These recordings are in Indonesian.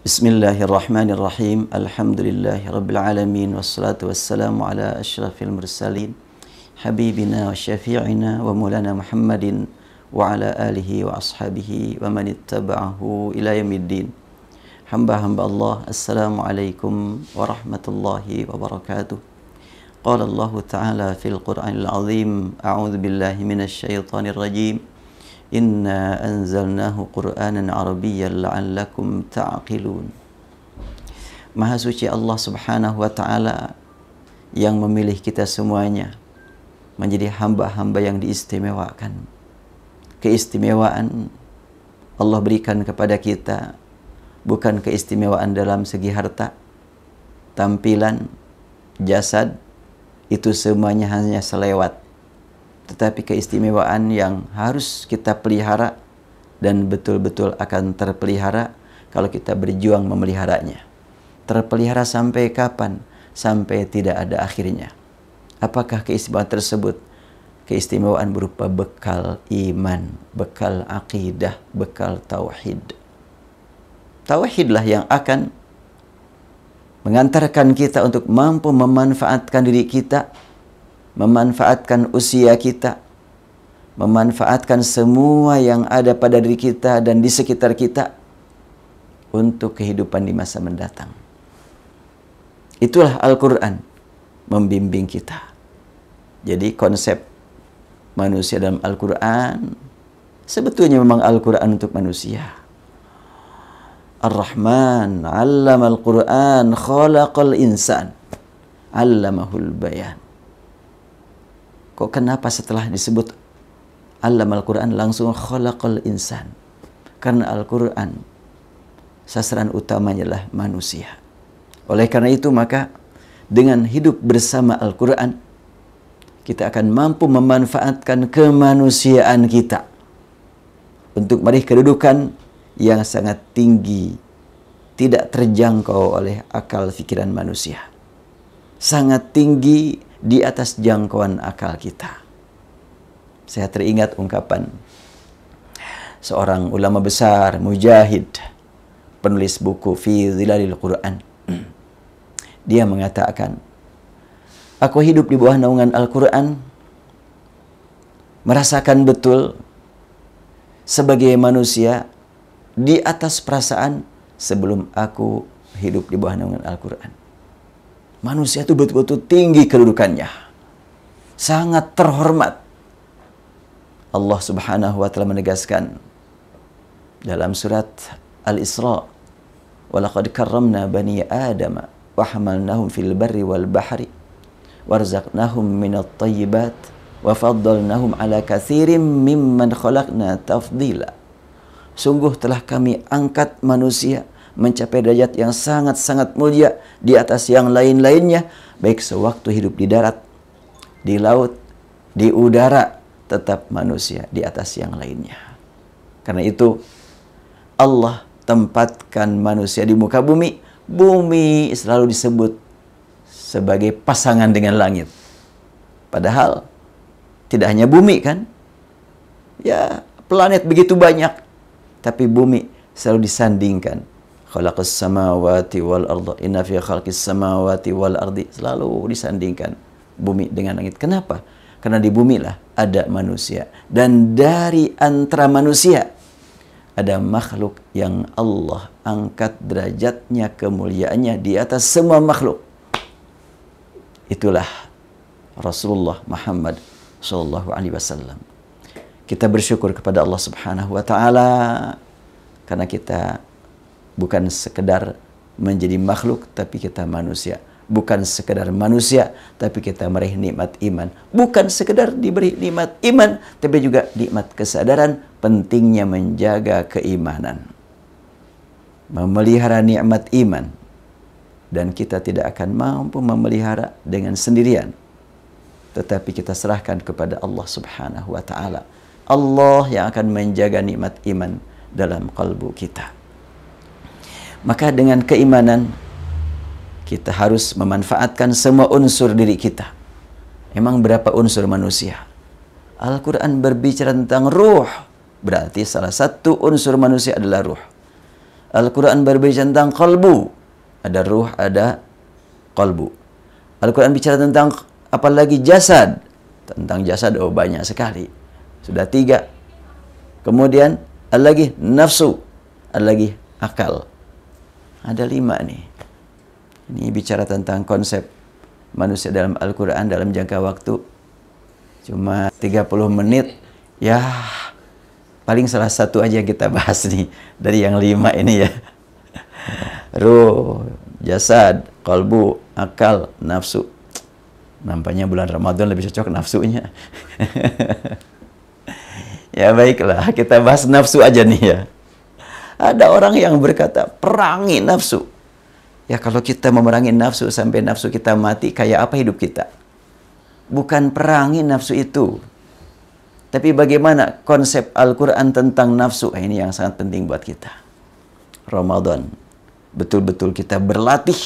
Bismillahirrahmanirrahim. Alhamdulillahirabbil alamin wassalatu wassalamu ala asyrafil mursalin habibina wa syafi'ina wa maulana Muhammadin wa ala alihi wa ashabihi wa man ittaba'ahu ila yaumiddin. Hamba-hamba Allah, assalamualaikum warahmatullahi wabarakatuh. Qala Allah Ta'ala fil Qur'anil Azim, a'udzu billahi minasy syaithanir rajim. Inna anzalnahu Qur'anan Arabiyyan la'allakum ta'qilun. Maha suci Allah Subhanahu wa Ta'ala yang memilih kita semuanya menjadi hamba-hamba yang diistimewakan. Keistimewaan Allah berikan kepada kita bukan keistimewaan dalam segi harta, tampilan, jasad, itu semuanya hanya selewat. Tetapi keistimewaan yang harus kita pelihara dan betul-betul akan terpelihara kalau kita berjuang memeliharanya. Terpelihara sampai kapan? Sampai tidak ada akhirnya. Apakah keistimewaan tersebut? Keistimewaan berupa bekal iman, bekal akidah, bekal tauhid. Tauhidlah yang akan mengantarkan kita untuk mampu memanfaatkan diri kita, memanfaatkan usia kita, memanfaatkan semua yang ada pada diri kita dan di sekitar kita untuk kehidupan di masa mendatang. Itulah Al-Quran membimbing kita. Jadi konsep manusia dalam Al-Quran sebetulnya memang Al-Quran untuk manusia. Ar-Rahman 'allamal Qur'an khalaqal insan 'allamahul bayan. Kok kenapa setelah disebut Allamal Quran langsung khalaqal insan? Karena Al-Quran sasaran utamanya adalah manusia. Oleh karena itu maka dengan hidup bersama Al-Quran kita akan mampu memanfaatkan kemanusiaan kita untuk meraih kedudukan yang sangat tinggi, tidak terjangkau oleh akal pikiran manusia. Sangat tinggi di atas jangkauan akal kita. Saya teringat ungkapan seorang ulama besar, mujahid, penulis buku Fi Zilalil Quran. Dia mengatakan, aku hidup di bawah naungan Al-Quran, merasakan betul sebagai manusia di atas perasaan sebelum aku hidup di bawah naungan Al-Quran. Manusia itu betul-betul tinggi kedudukannya. Sangat terhormat. Allah Subhanahu wa Ta'ala menegaskan dalam surat Al-Isra, "Walaqad karramna bani Adam wa hamalnahum fil barri wal bahri warzaqnahum minat thayyibat wa faddalnahum ala katsirin mimman khalaqna tafdila." Sungguh telah kami angkat manusia mencapai derajat yang sangat-sangat mulia di atas yang lain-lainnya, baik sewaktu hidup di darat, di laut, di udara, tetap manusia di atas yang lainnya. Karena itu Allah tempatkan manusia di muka bumi. Bumi selalu disebut sebagai pasangan dengan langit. Padahal tidak hanya bumi kan? Ya, planet begitu banyak, tapi bumi selalu disandingkan. Khalaqas samawati wal arda inna fi khalqis samawati wal ardi, selalu disandingkan bumi dengan langit. Kenapa? Karena di bumi lah ada manusia, dan dari antara manusia ada makhluk yang Allah angkat derajatnya, kemuliaannya di atas semua makhluk. Itulah Rasulullah Muhammad sallallahu alaihi wasallam. Kita bersyukur kepada Allah Subhanahu wa Ta'ala karena kita bukan sekedar menjadi makhluk, tapi kita manusia. Bukan sekedar manusia, tapi kita meraih nikmat iman. Bukan sekedar diberi nikmat iman, tapi juga nikmat kesadaran pentingnya menjaga keimanan. Memelihara nikmat iman. Dan kita tidak akan mampu memelihara dengan sendirian. Tetapi kita serahkan kepada Allah Subhanahu wa Ta'ala. Allah yang akan menjaga nikmat iman dalam kalbu kita. Maka dengan keimanan kita harus memanfaatkan semua unsur diri kita. Emang berapa unsur manusia? Al-Quran berbicara tentang ruh. Berarti salah satu unsur manusia adalah ruh. Al-Quran berbicara tentang qalbu. Ada ruh, ada qalbu. Al-Quran bicara tentang apalagi jasad. Tentang jasad, oh banyak sekali. Sudah 3. Kemudian ada lagi nafsu. Ada lagi akal. Ada 5 nih. Ini bicara tentang konsep manusia dalam Al-Quran dalam jangka waktu cuma 30 menit. Ya, paling salah satu aja yang kita bahas nih dari yang 5 ini ya. Ruh, jasad, qalbu, akal, nafsu. Nampaknya bulan Ramadan lebih cocok nafsunya. Ya baiklah, kita bahas nafsu aja nih ya. Ada orang yang berkata, perangi nafsu. Ya kalau kita memerangi nafsu sampai nafsu kita mati, kayak apa hidup kita? Bukan perangi nafsu itu. Tapi bagaimana konsep Al-Quran tentang nafsu? Ini yang sangat penting buat kita. Ramadan. Betul-betul kita berlatih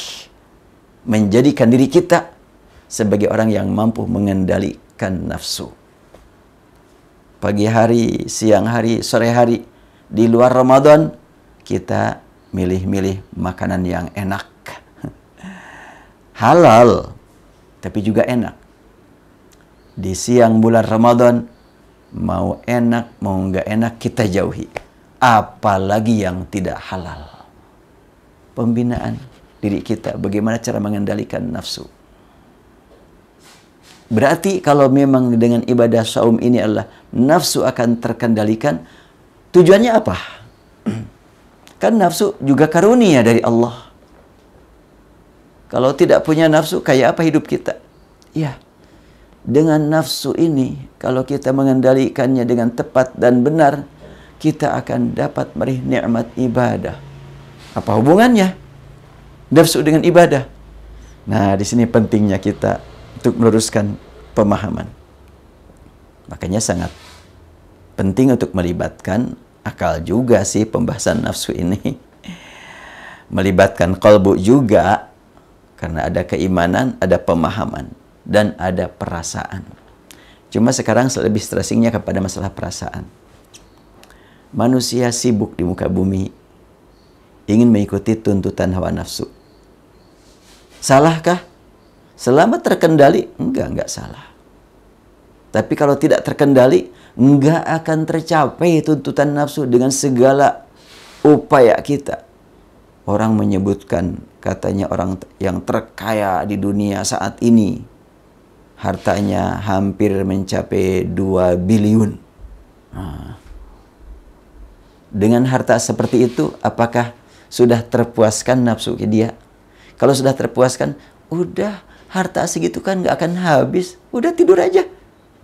menjadikan diri kita sebagai orang yang mampu mengendalikan nafsu. Pagi hari, siang hari, sore hari, di luar Ramadan, kita milih-milih makanan yang enak. Halal, tapi juga enak. Di siang bulan Ramadan, mau enak, mau nggak enak, kita jauhi. Apalagi yang tidak halal. Pembinaan diri kita, bagaimana cara mengendalikan nafsu. Berarti kalau memang dengan ibadah saum ini adalah nafsu akan terkendalikan, tujuannya apa? Kan nafsu juga karunia dari Allah. Kalau tidak punya nafsu, kayak apa hidup kita? Ya, dengan nafsu ini, kalau kita mengendalikannya dengan tepat dan benar, kita akan dapat meraih nikmat ibadah. Apa hubungannya nafsu dengan ibadah? Nah, di sini pentingnya kita untuk meluruskan pemahaman. Makanya sangat penting untuk melibatkan akal juga sih pembahasan nafsu ini. Melibatkan qalbu juga, karena ada keimanan, ada pemahaman, dan ada perasaan. Cuma sekarang lebih stressingnya kepada masalah perasaan. Manusia sibuk di muka bumi ingin mengikuti tuntutan hawa nafsu. Salahkah? Selama terkendali, enggak salah. Tapi kalau tidak terkendali, enggak akan tercapai tuntutan nafsu dengan segala upaya kita. Orang menyebutkan, katanya orang yang terkaya di dunia saat ini, hartanya hampir mencapai 2 biliun. Dengan harta seperti itu, apakah sudah terpuaskan nafsu dia? Kalau sudah terpuaskan, udah harta segitu kan nggak akan habis. Udah tidur aja.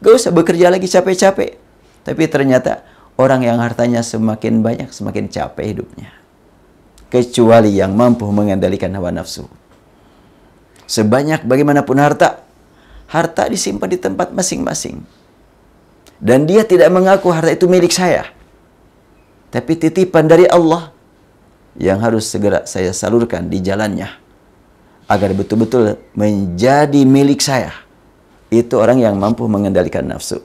Gak usah bekerja lagi capek-capek. Tapi ternyata orang yang hartanya semakin banyak, semakin capek hidupnya. Kecuali yang mampu mengendalikan hawa nafsu. Sebanyak bagaimanapun harta, harta disimpan di tempat masing-masing. Dan dia tidak mengaku harta itu milik saya. Tapi titipan dari Allah yang harus segera saya salurkan di jalannya. Agar betul-betul menjadi milik saya. Itu orang yang mampu mengendalikan nafsu.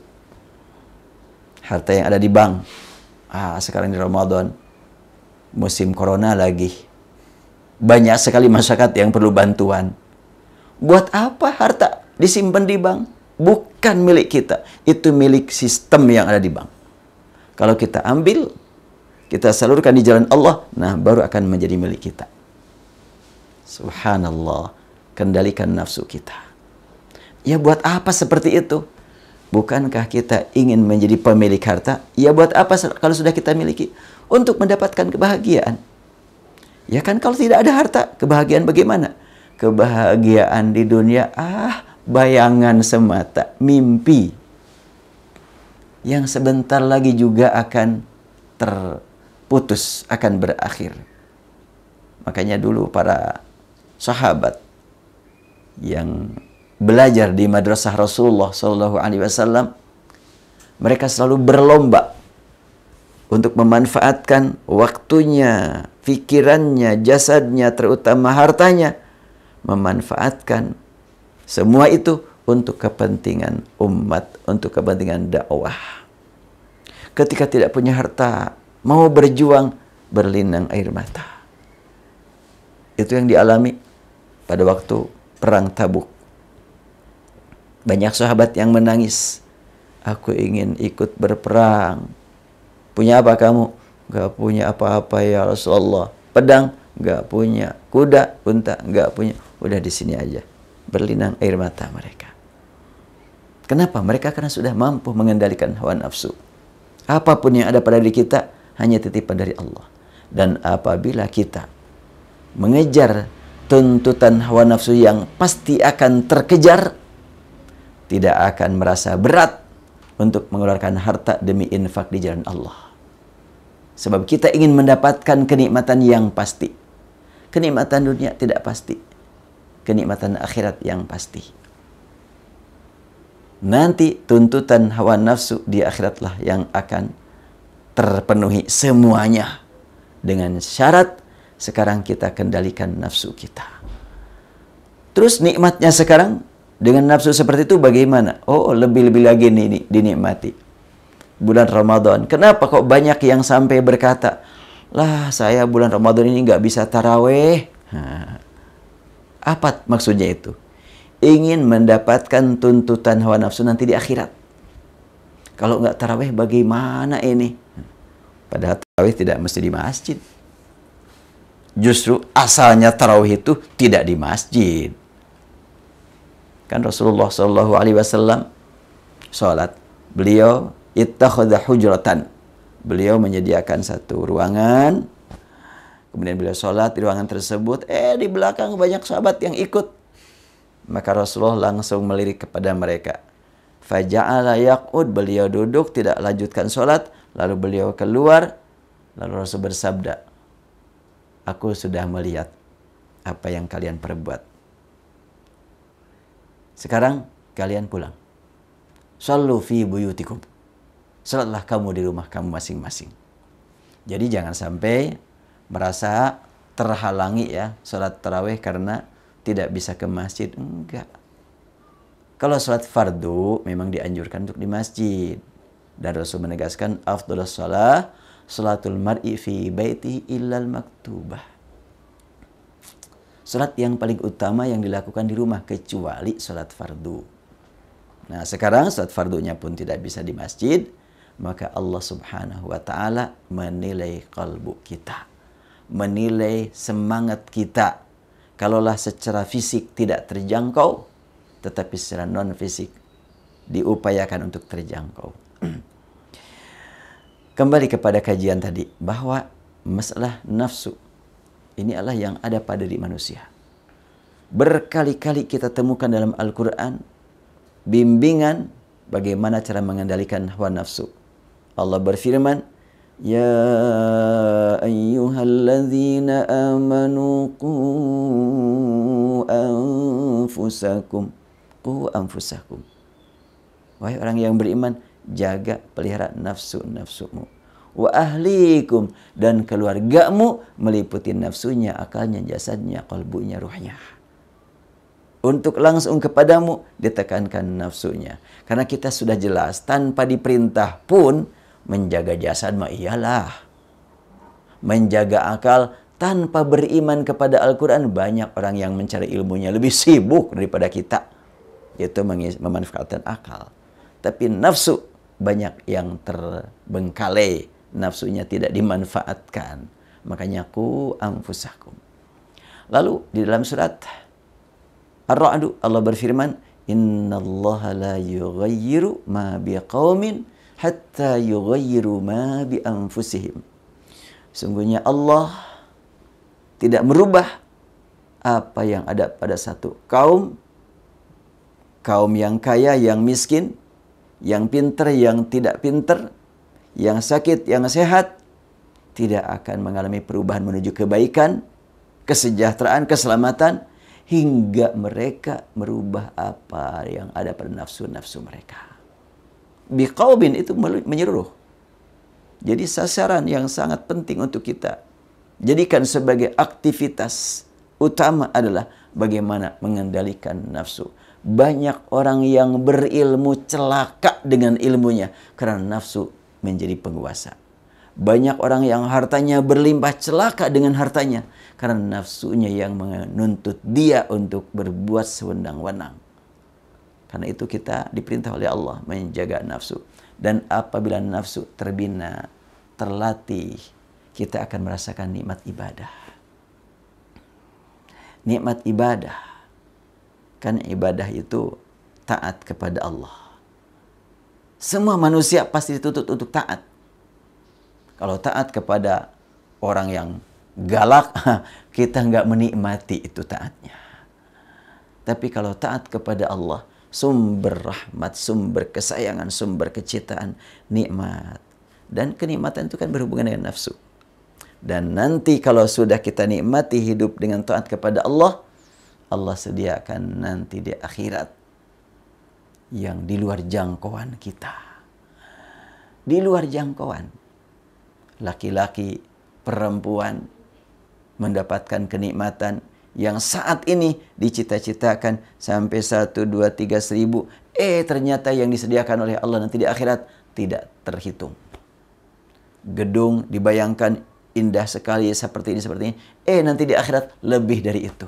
Harta yang ada di bank. Sekarang di Ramadan. Musim corona lagi. Banyak sekali masyarakat yang perlu bantuan. Buat apa harta disimpan di bank? Bukan milik kita. Itu milik sistem yang ada di bank. Kalau kita ambil, kita salurkan di jalan Allah, nah baru akan menjadi milik kita. Subhanallah, kendalikan nafsu kita. Ya buat apa seperti itu? Bukankah kita ingin menjadi pemilik harta? Ya buat apa kalau sudah kita miliki? Untuk mendapatkan kebahagiaan. Ya kan kalau tidak ada harta, kebahagiaan bagaimana? Kebahagiaan di dunia, bayangan semata, mimpi. Yang sebentar lagi juga akan terputus, akan berakhir. Makanya dulu para sahabat yang belajar di madrasah Rasulullah SAW, mereka selalu berlomba untuk memanfaatkan waktunya, pikirannya, jasadnya, terutama hartanya, memanfaatkan semua itu untuk kepentingan umat, untuk kepentingan dakwah. Ketika tidak punya harta, mau berjuang berlinang air mata. Itu yang dialami pada waktu perang Tabuk. Banyak sahabat yang menangis. Aku ingin ikut berperang. Punya apa kamu? Gak punya apa-apa ya Rasulullah. Pedang? Gak punya. Kuda? Unta? Gak punya. Udah di sini aja. Berlinang air mata mereka. Kenapa? Mereka karena sudah mampu mengendalikan hawa nafsu. Apapun yang ada pada diri kita hanya titipan dari Allah. Dan apabila kita mengejar tuntutan hawa nafsu yang pasti akan terkejar, tidak akan merasa berat untuk mengeluarkan harta demi infak di jalan Allah. Sebab kita ingin mendapatkan kenikmatan yang pasti. Kenikmatan dunia tidak pasti. Kenikmatan akhirat yang pasti. Nanti tuntutan hawa nafsu di akhiratlah yang akan terpenuhi semuanya. Dengan syarat sekarang kita kendalikan nafsu kita. Terus nikmatnya sekarang dengan nafsu seperti itu bagaimana? Oh, lebih-lebih lagi nih dinikmati. Bulan Ramadan. Kenapa kok banyak yang sampai berkata, lah saya bulan Ramadan ini nggak bisa taraweh. Apa maksudnya itu? Ingin mendapatkan tuntutan hawa nafsu nanti di akhirat. Kalau nggak taraweh bagaimana ini? Padahal taraweh tidak mesti di masjid. Justru asalnya taraweh itu tidak di masjid. Kan Rasulullah SAW sholat. Beliau ittakhadha hujratan. Beliau menyediakan satu ruangan. Kemudian beliau sholat di ruangan tersebut. Di belakang banyak sahabat yang ikut. Maka Rasulullah langsung melirik kepada mereka. Faja'ala yaq'ud. Beliau duduk, tidak lanjutkan sholat. Lalu beliau keluar. Lalu Rasul bersabda, aku sudah melihat apa yang kalian perbuat. Sekarang kalian pulang. Shallu fi buyutikum. Salatlah kamu di rumah kamu masing-masing. Jadi jangan sampai merasa terhalangi ya salat tarawih karena tidak bisa ke masjid. Enggak. Kalau salat fardu memang dianjurkan untuk di masjid. Dan Rasul menegaskan afdhalus shalah salatul mar'i fi baitihi illal maktubah. Salat yang paling utama yang dilakukan di rumah kecuali salat fardu. Nah, sekarang salat fardunya pun tidak bisa di masjid, maka Allah Subhanahu wa taala menilai kalbu kita. Menilai semangat kita. Kalaulah secara fisik tidak terjangkau, tetapi secara non fisik diupayakan untuk terjangkau. Kembali kepada kajian tadi bahwa masalah nafsu ini adalah yang ada pada diri manusia. Berkali-kali kita temukan dalam Al-Quran bimbingan bagaimana cara mengendalikan hawa nafsu. Allah berfirman, Ya ayyuhalladzina amanu qu anfusakum. Wahai orang yang beriman, jaga pelihara nafsu-nafsumu. Wa ahlikum, dan keluargamu meliputi nafsunya, akalnya, jasadnya, kalbunya, ruhnya. Untuk langsung kepadamu ditekankan nafsunya. Karena kita sudah jelas tanpa diperintah pun menjaga jasad mah iyalah. Menjaga akal tanpa beriman kepada Al-Quran, banyak orang yang mencari ilmunya lebih sibuk daripada kita. Itu memanfaatkan akal. Tapi nafsu banyak yang terbengkalai. Nafsunya tidak dimanfaatkan. Makanya ku anfusakum. Lalu di dalam surat Ar-Ra'd Allah berfirman, Innallaha la yughayyiru ma biqaumin hatta yughayyiru ma bi anfusihim. Sungguhnya Allah tidak merubah apa yang ada pada satu kaum yang kaya, yang miskin, yang pintar, yang tidak pintar, yang sakit, yang sehat, tidak akan mengalami perubahan menuju kebaikan, kesejahteraan, keselamatan, hingga mereka merubah apa yang ada pada nafsu-nafsu mereka. Biqaubin itu menyeluruh. Jadi sasaran yang sangat penting untuk kita jadikan sebagai aktivitas utama adalah bagaimana mengendalikan nafsu. Banyak orang yang berilmu celaka dengan ilmunya karena nafsu menjadi penguasa. Banyak orang yang hartanya berlimpah celaka dengan hartanya karena nafsunya yang menuntut dia untuk berbuat sewenang-wenang. Karena itu kita diperintah oleh Allah menjaga nafsu. Dan apabila nafsu terbina, terlatih, kita akan merasakan nikmat ibadah. Nikmat ibadah. Kan ibadah itu taat kepada Allah. Semua manusia pasti dituntut untuk taat. Kalau taat kepada orang yang galak, kita nggak menikmati itu taatnya. Tapi kalau taat kepada Allah, sumber rahmat, sumber kesayangan, sumber kecintaan, nikmat. Dan kenikmatan itu kan berhubungan dengan nafsu. Dan nanti kalau sudah kita nikmati hidup dengan taat kepada Allah, Allah sediakan nanti di akhirat yang di luar jangkauan kita. Di luar jangkauan. Laki-laki, perempuan mendapatkan kenikmatan yang saat ini dicita-citakan sampai 1, 2, 3 seribu. Ternyata yang disediakan oleh Allah nanti di akhirat tidak terhitung. Gedung dibayangkan indah sekali seperti ini. Nanti di akhirat lebih dari itu.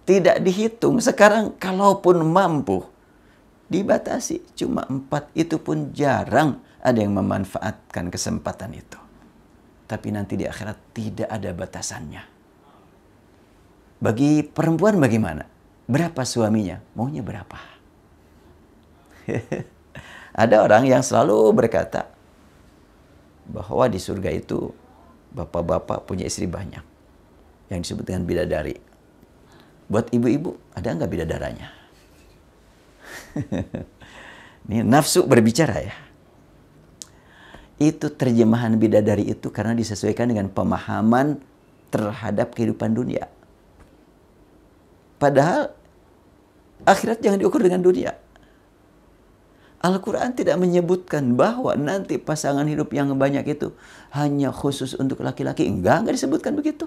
Tidak dihitung. Sekarang kalaupun mampu, dibatasi. Cuma 4, itu pun jarang ada yang memanfaatkan kesempatan itu. Tapi nanti di akhirat tidak ada batasannya. Bagi perempuan bagaimana? Berapa suaminya? Maunya berapa? Ada orang yang selalu berkata bahwa di surga itu bapak-bapak punya istri banyak. Yang disebut dengan bidadari. Buat ibu-ibu, ada nggak bidadaranya? Ini nafsu berbicara ya. Itu terjemahan bidadari itu karena disesuaikan dengan pemahaman terhadap kehidupan dunia. Padahal akhirat jangan diukur dengan dunia. Al-Quran tidak menyebutkan bahwa nanti pasangan hidup yang banyak itu hanya khusus untuk laki-laki. Enggak disebutkan begitu.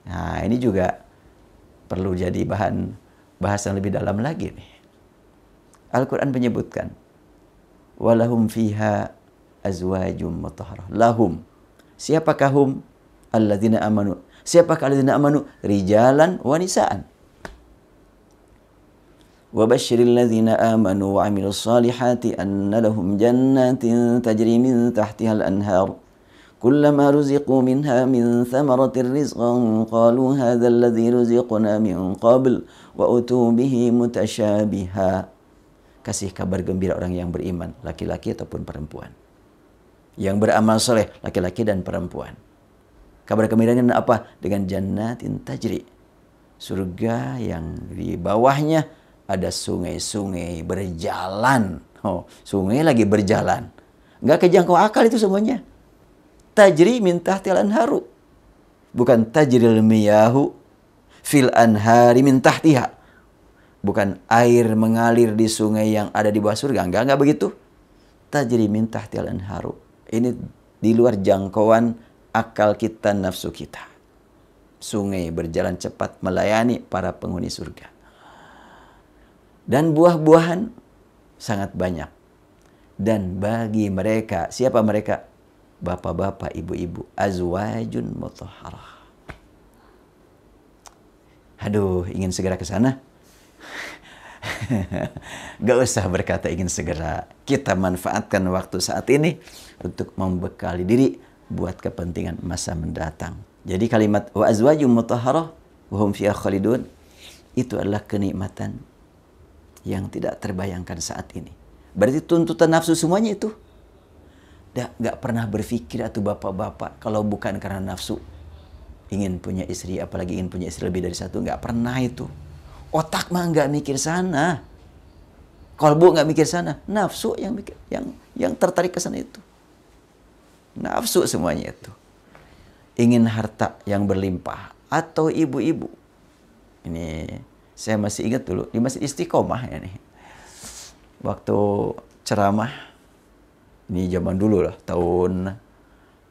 Nah, ini juga perlu jadi bahan bahasan lebih dalam lagi nih. Al-Quran menyebutkan, walahum fiha azwajum mutahharah. Lahum. Siapakah hum? Alladzina amanu. Siapakah alladzina amanu? Rijalan wa nisaan. Wa basyiril ladzina amanu wa amilus salihati anna lahum jannatin tajri min tahtihal anhar. Kullama ruziqu minha min thamaratir rizqan qalu hadha alladzi ruziqna min qabl wa utu bihi mutasyabiha. Kasih kabar gembira orang yang beriman, laki-laki ataupun perempuan. Yang beramal soleh, laki-laki dan perempuan. Kabar gembiranya apa? Dengan jannatin tajri. Surga yang di bawahnya ada sungai-sungai berjalan. Oh, sungai lagi berjalan. Nggak kejangkau akal itu semuanya. Tajri min tahtil anharu. Bukan tajril miyahu fil anhari min tahtiha. Bukan air mengalir di sungai yang ada di bawah surga. Enggak begitu. Tajri min tahtil anharu. Ini di luar jangkauan akal kita, nafsu kita. Sungai berjalan cepat melayani para penghuni surga. Dan buah-buahan sangat banyak. Dan bagi mereka, siapa mereka? Bapak-bapak, ibu-ibu. Azwajun mutahharah. Aduh, ingin segera ke sana? Gak usah berkata ingin segera. Kita manfaatkan waktu saat ini untuk membekali diri buat kepentingan masa mendatang. Jadi kalimat wa azwajum mutahharah wa hum fiha khalidun itu adalah kenikmatan yang tidak terbayangkan saat ini. Berarti tuntutan nafsu semuanya itu. Gak pernah berpikir atau bapak-bapak kalau bukan karena nafsu ingin punya istri, apalagi ingin punya istri lebih dari satu, gak pernah itu. Otak mah gak mikir sana. Kalbu gak mikir sana. Nafsu yang mikir, yang tertarik ke sana itu. Nafsu semuanya itu. Ingin harta yang berlimpah. Atau ibu-ibu. Ini saya masih ingat dulu di Masjid Istiqomah ya nih. Waktu ceramah. Ini zaman dulu lah, tahun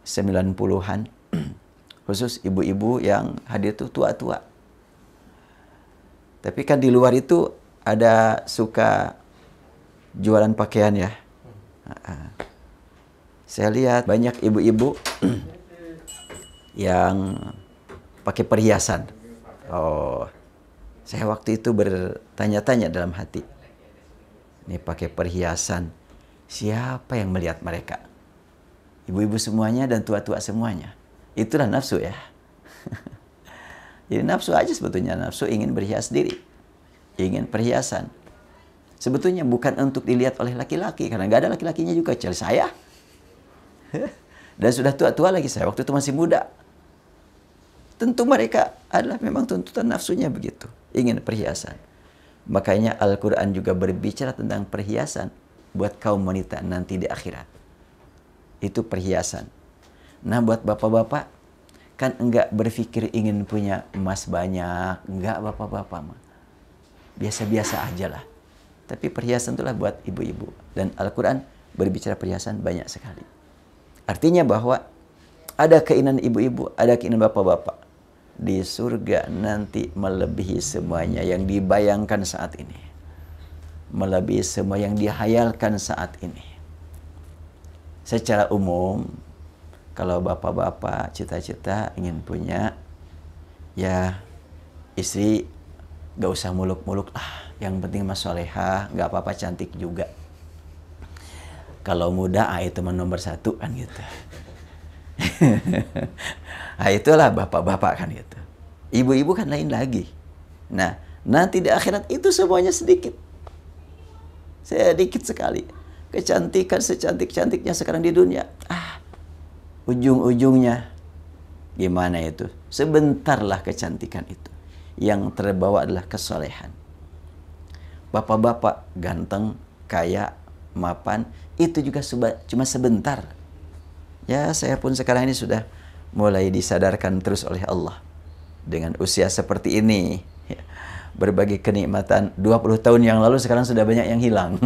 90-an. Khusus ibu-ibu yang hadir tuh tua-tua. Tapi kan di luar itu ada suka jualan pakaian ya. Saya lihat banyak ibu-ibu yang pakai perhiasan. Oh, saya waktu itu bertanya-tanya dalam hati. Ini pakai perhiasan, siapa yang melihat mereka? Ibu-ibu semuanya dan tua-tua semuanya. Itulah nafsu ya. Jadi nafsu aja sebetulnya, nafsu ingin berhias diri. Ingin perhiasan. Sebetulnya bukan untuk dilihat oleh laki-laki, karena nggak ada laki-lakinya juga, kecuali saya. Dan sudah tua-tua lagi, saya waktu itu masih muda. Tentu mereka adalah memang tuntutan nafsunya begitu. Ingin perhiasan. Makanya Al-Quran juga berbicara tentang perhiasan buat kaum wanita nanti di akhirat. Itu perhiasan. Nah buat bapak-bapak, kan enggak berpikir ingin punya emas banyak. Enggak bapak-bapak mah. Biasa-biasa aja lah. Tapi perhiasan itulah buat ibu-ibu. Dan Al-Quran berbicara perhiasan banyak sekali. Artinya bahwa ada keinginan ibu-ibu, ada keinginan bapak-bapak. Di surga nanti melebihi semuanya yang dibayangkan saat ini. Melebihi semua yang dihayalkan saat ini. Secara umum, kalau bapak-bapak cita-cita ingin punya, ya istri gak usah muluk-muluk lah. Yang penting mas solehah, gak apa-apa cantik juga. Kalau muda, itu nomor 1 kan gitu. Nah itulah bapak-bapak kan gitu. Ibu-ibu kan lain lagi. Nah nanti di akhirat itu semuanya sedikit. Sedikit sekali. Kecantikan secantik-cantiknya sekarang di dunia. Ujung-ujungnya gimana itu? Sebentarlah kecantikan itu. Yang terbawa adalah kesolehan. Bapak-bapak ganteng, kaya, mapan, itu juga cuma sebentar. Ya saya pun sekarang ini sudah mulai disadarkan terus oleh Allah. Dengan usia seperti ini, berbagai kenikmatan 20 tahun yang lalu sekarang sudah banyak yang hilang.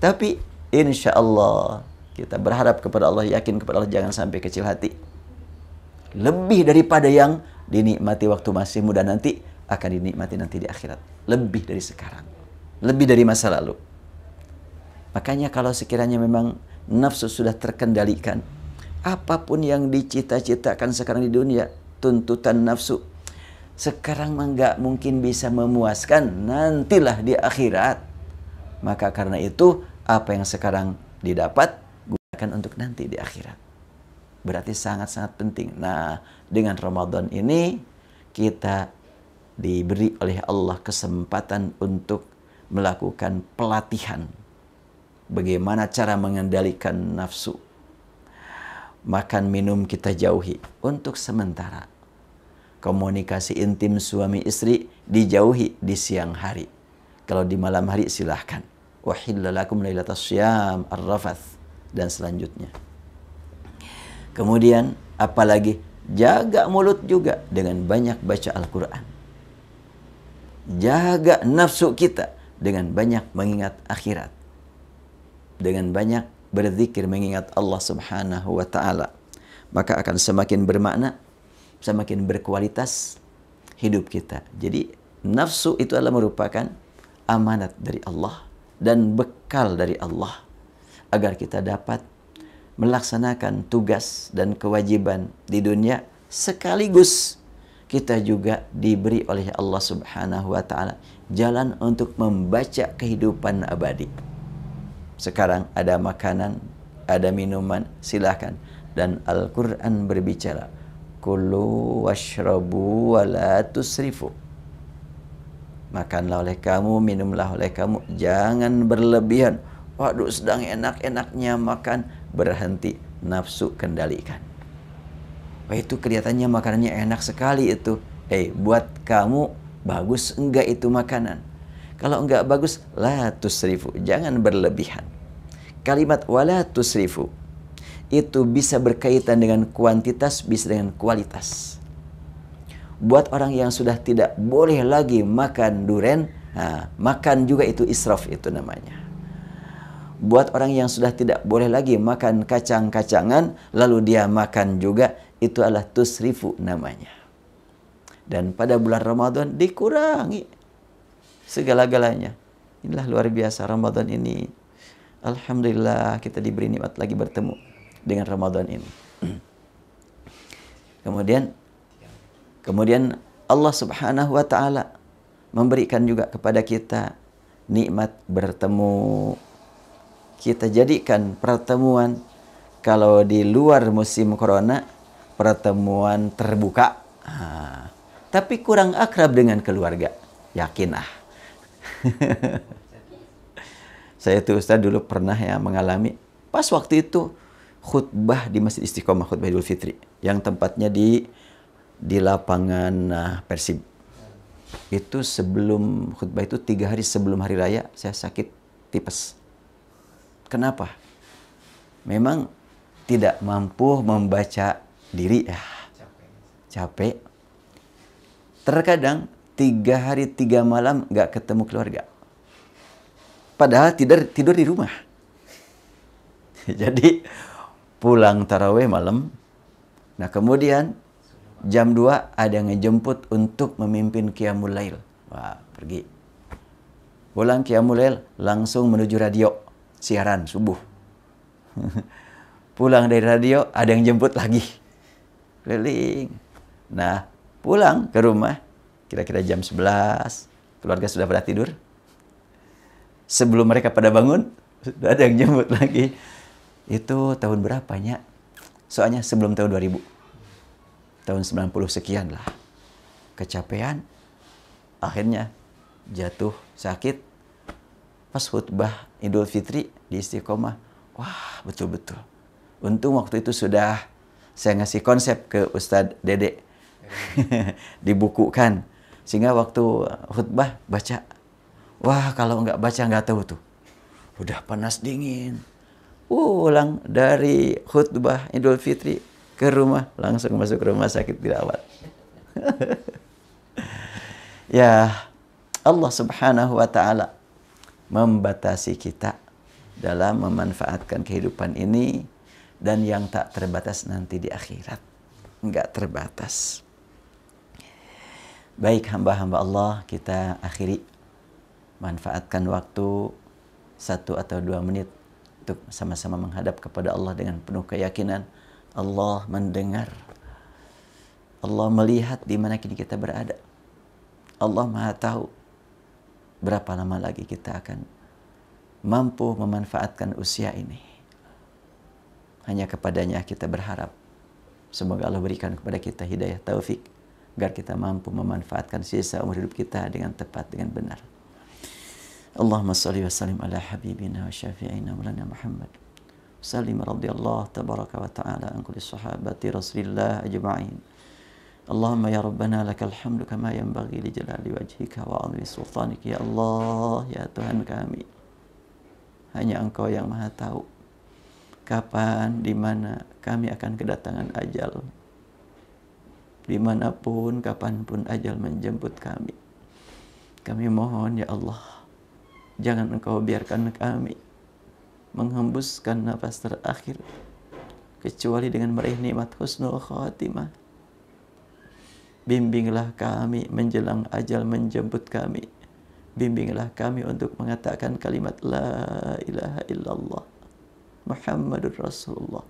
Tapi insya Allah kita berharap kepada Allah, yakin kepada Allah, jangan sampai kecil hati. Lebih daripada yang dinikmati waktu masih muda nanti, akan dinikmati nanti di akhirat. Lebih dari sekarang. Lebih dari masa lalu. Makanya kalau sekiranya memang nafsu sudah terkendalikan, apapun yang dicita-citakan sekarang di dunia, tuntutan nafsu, sekarang nggak mungkin bisa memuaskan, nantilah di akhirat. Maka karena itu, apa yang sekarang didapat, gunakan untuk nanti di akhirat. Berarti sangat-sangat penting. Nah, dengan Ramadan ini, kita diberi oleh Allah kesempatan untuk melakukan pelatihan. Bagaimana cara mengendalikan nafsu. Makan minum kita jauhi untuk sementara. Komunikasi intim suami istri dijauhi di siang hari. Kalau di malam hari silahkan. Wahilla lakum lailatas syam ar-rafath. Dan selanjutnya. Kemudian apalagi jaga mulut juga dengan banyak baca Al-Quran. Jaga nafsu kita dengan banyak mengingat akhirat. Dengan banyak berzikir mengingat Allah Subhanahu wa ta'ala. Maka akan semakin bermakna, semakin berkualitas hidup kita. Jadi nafsu itu adalah merupakan amanat dari Allah dan bekal dari Allah agar kita dapat melaksanakan tugas dan kewajiban di dunia, sekaligus kita juga diberi oleh Allah Subhanahu wa ta'ala jalan untuk membaca kehidupan abadi. Sekarang ada makanan, ada minuman, silahkan. Dan Al-Quran berbicara, kulu washrabu wa la tusrifu. Makanlah oleh kamu, minumlah oleh kamu, jangan berlebihan. Waduh, sedang enak-enaknya makan, berhenti, nafsu kendalikan. Wah, itu kelihatannya makanannya enak sekali itu. Buat kamu bagus enggak itu makanan? Kalau enggak bagus, la tusrifu, jangan berlebihan. Kalimat wala tusrifu itu bisa berkaitan dengan kuantitas, bisa dengan kualitas. Buat orang yang sudah tidak boleh lagi makan duren, makan juga itu israf itu namanya. Buat orang yang sudah tidak boleh lagi makan kacang-kacangan, lalu dia makan juga, itu adalah tusrifu namanya. Dan pada bulan Ramadan dikurangi segala-galanya. Inilah luar biasa Ramadan ini. Alhamdulillah kita diberi nikmat lagi bertemu dengan Ramadan ini. Kemudian Allah Subhanahu wa taala memberikan juga kepada kita nikmat bertemu. Kita jadikan pertemuan, kalau di luar musim corona, pertemuan terbuka. Tapi kurang akrab dengan keluarga. Yakin ah. Saya tuh Ustaz dulu pernah ya mengalami, pas waktu itu khutbah di Masjid Istiqomah, khutbah Idul Fitri, yang tempatnya di lapangan Persib. Itu sebelum khutbah itu 3 hari sebelum hari raya saya sakit tipes. Kenapa? Memang tidak mampu membaca diri ya. Capek. Terkadang 3 hari 3 malam nggak ketemu keluarga. Padahal tidur di rumah. Jadi pulang tarawih malam. Nah kemudian jam 2 ada yang ngejemput untuk memimpin Qiyamul Lail. Wah, pergi. Pulang Qiyamul Lail langsung menuju radio, siaran subuh. Pulang dari radio ada yang jemput lagi. Keliling. Nah, pulang ke rumah kira-kira jam 11. Keluarga sudah pada tidur. Sebelum mereka pada bangun, sudah ada yang jemput lagi. Itu tahun berapanya? Soalnya sebelum tahun 2000. Tahun 90 sekian lah. Kecapean. Akhirnya jatuh sakit. Pas khutbah Idul Fitri di Istiqomah. Wah, betul-betul. Untung waktu itu sudah saya ngasih konsep ke Ustadz Dede. Dibukukan. Sehingga waktu khutbah baca. Wah, kalau nggak baca nggak tahu tuh. Udah panas dingin. Pulang dari khutbah Idul Fitri ke rumah, langsung masuk rumah sakit dirawat. Ya, Allah Subhanahu wa taala membatasi kita dalam memanfaatkan kehidupan ini, dan yang tak terbatas nanti di akhirat. Enggak terbatas. Baik hamba-hamba Allah, kita akhiri. Manfaatkan waktu 1 atau 2 menit untuk sama-sama menghadap kepada Allah dengan penuh keyakinan. Allah mendengar. Allah melihat di mana kini kita berada. Allah Maha tahu berapa lama lagi kita akan mampu memanfaatkan usia ini. Hanya kepadanya kita berharap. Semoga Allah berikan kepada kita hidayah taufik agar kita mampu memanfaatkan sisa umur hidup kita dengan tepat, dengan benar. Allahumma salli wa sallim ala habibina wa syafi'ina maulana Muhammad. Sallim radhiyallahu tabaraka wa ta'ala an kulli sahabati Rasulillah ajma'in. Allahumma ya Rabbana lakal hamdu kama yanbaghi li jalali wajhika wa 'azimi sultanika. Ya Allah, ya Tuhan kami, hanya Engkau yang Maha tahu kapan, di mana kami akan kedatangan ajal. Dimanapun, kapanpun ajal menjemput kami. Kami mohon ya Allah, jangan Engkau biarkan kami menghembuskan nafas terakhir kecuali dengan meraih nikmat husnul khatimah. Bimbinglah kami menjelang ajal menjemput kami. Bimbinglah kami untuk mengatakan kalimat La ilaha illallah Muhammadur Rasulullah.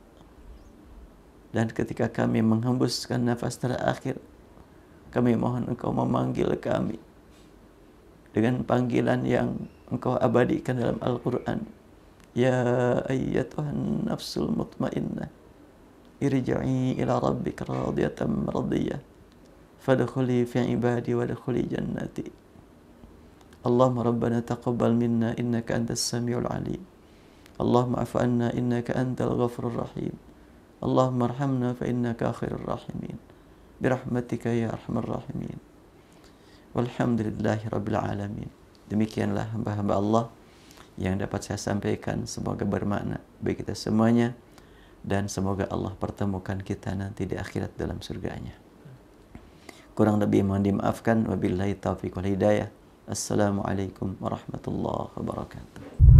Dan ketika kami menghembuskan nafas terakhir, kami mohon Engkau memanggil kami dengan panggilan yang Engkau abadikan dalam Al-Quran. Ya ayyatuhan nafsul mutmainnah, irji'i ila rabbika radiyatan mardiyah, fadkhuli fi ibadi wadkhuli jannati. Allahumma rabbana taqabbal minna innaka antas samiul alim. Allahumma afu anna innaka antal ghafurur rahim. Allahumma arhamna fa innaka khairur rahimin. Birahmatika ya arhamar rahimin. Walhamdulillahi rabbil alamin. Demikianlah hamba-hamba Allah yang dapat saya sampaikan. Semoga bermakna bagi kita semuanya, dan semoga Allah pertemukan kita nanti di akhirat dalam surganya. Kurang lebih mohon dimaafkan. Wabillahi taufiq wal hidayah. Assalamualaikum warahmatullahi wabarakatuh.